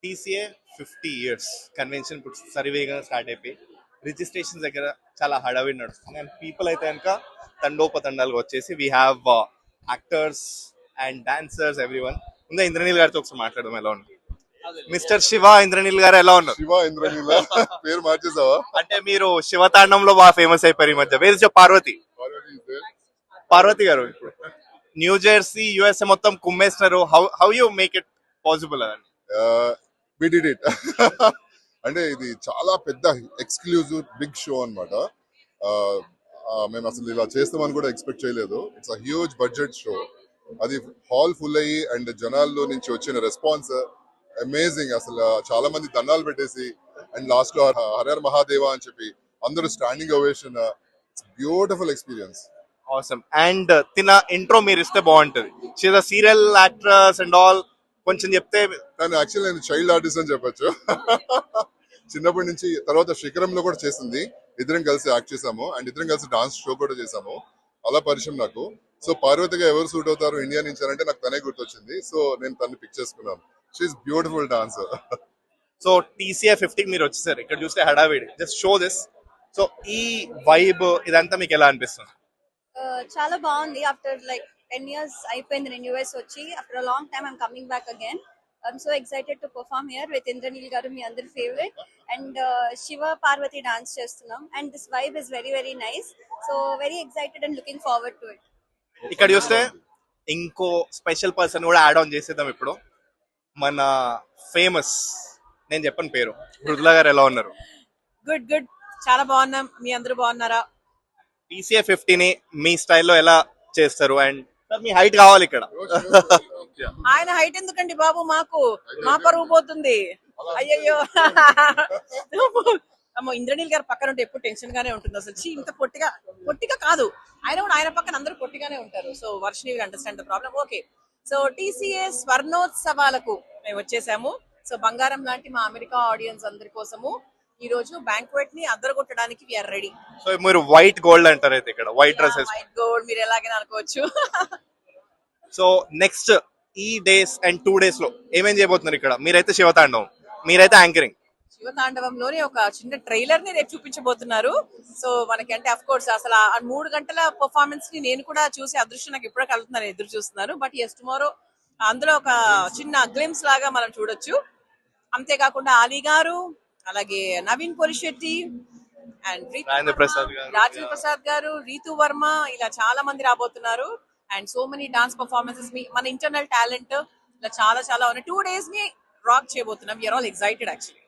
TCA 50 years convention ఇప్పుడు సరివేగంగా start అయిపోయి registration దగ్గర చాలా హడావిడి నడుస్తుంది అండ్ పీపుల్ అయితే కనుక తండోపతండాలుగా వచ్చేసి we have actors and dancers everyone ముందే ఇంద్రనీల్ గారితో ఒకసారి మాట్లాడడం ఎలా ఉంది మిస్టర్ శివ ఇంద్రనీల్ గారు ఎలా ఉన్నారు? శివ ఇంద్రనీల పేరు మార్చేసావా? అంటే మీరు శివతాండంలో బాగా ఫేమస్ అయిపోయారు ఈ మధ్య. వేర్ ఇస్ పార్వతి పార్వతి గారు ఇప్పుడు న్యూ జెర్సీ యుఎస్ఏ మొత్తం కుమ్మేస్తున్నారు. How you make it possible అని? We did it. అంటే ఇది చాలా పెద్ద ఎక్స్క్లూజివ్ బిగ్ షో అన్నమాట. మేము అసలు ఇలా చేస్తామని కూడా ఎక్స్పెక్ట్ చేయలేదు. It's a huge budget show. అది హాల్ ఫుల్ అయ్యి అండ్ జనాల్లో నుంచి వచ్చిన రెస్పాన్స్ అమేజింగ్. అసలు చాలా మంది దండాలు పెట్టేసి అండ్ లాస్ట్ లో హరర్ మహాదేవ అని చెప్పి అందరూ standing ovation. Beautiful experience. Awesome. And తిన ఇంట్రో మీరు ఇస్తే బాగుంటది. She is a serial actress and all. కొంచెం చెప్తే. కానీ యాక్చువల్లీ నేను చైల్డ్ ఆర్టిస్ట్ అని చెప్పొచ్చు. చిన్నప్పటి నుంచి. తర్వాత శిఖరంలో కూడా చేసింది. ఇద్దరం కలిసి యాక్ట్ చేసాము అండ్ ఇద్దరం కలిసి డాన్స్ షో కూడా చేసాము. అలా పరిచయం నాకు. సో పార్వతిగా ఎవరు సూట్ అవుతారు ఇండియా నుంచి అంటే నాకు తనే గుర్తొచ్చింది. సో నేను తను పిక్ చేసుకున్నాను. She's beautiful dancer. So TCA 50 మీరు వచ్చేసారు. ఇక్కడ చూస్తే హడావిడి. Just show this. సో ఈ వైబ్ ఇదంతా మీకు ఎలా అనిపిస్తుంది? చాలా బాగుంది. ఆఫ్టర్ లైక్ 10 years అయిపోయింది నేను యూఎస్ వచ్చి. After a long time I'm coming back again. I'm so excited to perform here with Indraneel garu, మీ అందరి favourite. And Shiva Parvati dance చేస్తున్నాం and this vibe is very very nice. So very excited and looking forward to it. ఇక్కడ చూస్తే ఇంకో special person కూడా add on చేసేద్దాం ఇప్పుడు. మన ఫేమస్, నేను చెప్పను పేరు, మృదుల గారు ఎలా ఉన్నారు? గుడ్ గుడ్, చాలా బాగున్నాం. మీ అందరూ బాగున్నారా? టీసీఏ 50ని మీ స్టైల్లో ఎలా చేస్తారు? అండ్ సార్ మీ హైట్ కావాలి ఇక్కడ. ఆయన హైట్ ఎందుకండి బాబు, మాకు మా పరువు పోతుంది. అయ్యయ్యో. అమ్మో, ఇంద్రనీల్ గారు పక్కన ఉంటే ఎప్పుడు టెన్షన్ గానే ఉంటుంది. అసలు ఇంత పొట్టిగా కాదు, ఆయన కూడా ఆయన పక్కన అందరూ పొట్టిగానే ఉంటారు. So Varshini will understand the problem. Okay, so TCA స్వర్ణోత్సవాలకు మేము వచ్చేసాము. సో బంగారం లాంటి మా అమెరికా ఆడియన్స్ అందరి కోసము ఈ రోజు బ్యాంక్వెట్ ని అద్దరగొట్టడానికి వి ఆర్ రెడీ. సో మీరు వైట్ గోల్డ్ అంటారు అయితే ఇక్కడ వైట్ డ్రెస్సెస్. వైట్ గోల్డ్ మీరు ఎలాగైనా అనుకోవచ్చు. సో నెక్స్ట్ ఈ డేస్ అండ్ 2 days లో ఏమేం చేయబోతున్నారు ఇక్కడ? మీరైతే శివతాండవం, మీరైతే యాంకరింగ్. శివతాండవంలోనే ఒక చిన్న ట్రైలర్ ని రేపు చూపించబోతున్నారు. సో మనకి అంటే అఫ్ కోర్స్ అసలు ఆ 3 గంటల పర్ఫార్మెన్స్ ని నేను కూడా చూసి అదృష్టం నాకు ఎప్పుడో కలుగుతున్నాను, ఎదురు చూస్తున్నాను. బట్ ఎస్ టుమారో అందులో ఒక చిన్న గ్లిమ్స్ లాగా మనం చూడొచ్చు. అంతేకాకుండా అలీ గారు, అలాగే నవీన్ పొలిశెట్టి అండ్ రాజేంద్ర ప్రసాద్ గారు, రీతు వర్మ, ఇలా చాలా మంది రాబోతున్నారు. And so many dance performances, మన ఇంటర్నల్ టాలెంట్ ఇలా చాలా చాలా ఉన్నాయి. 2 days ని రాక్ చేయబోతున్నాం. We're all excited actually.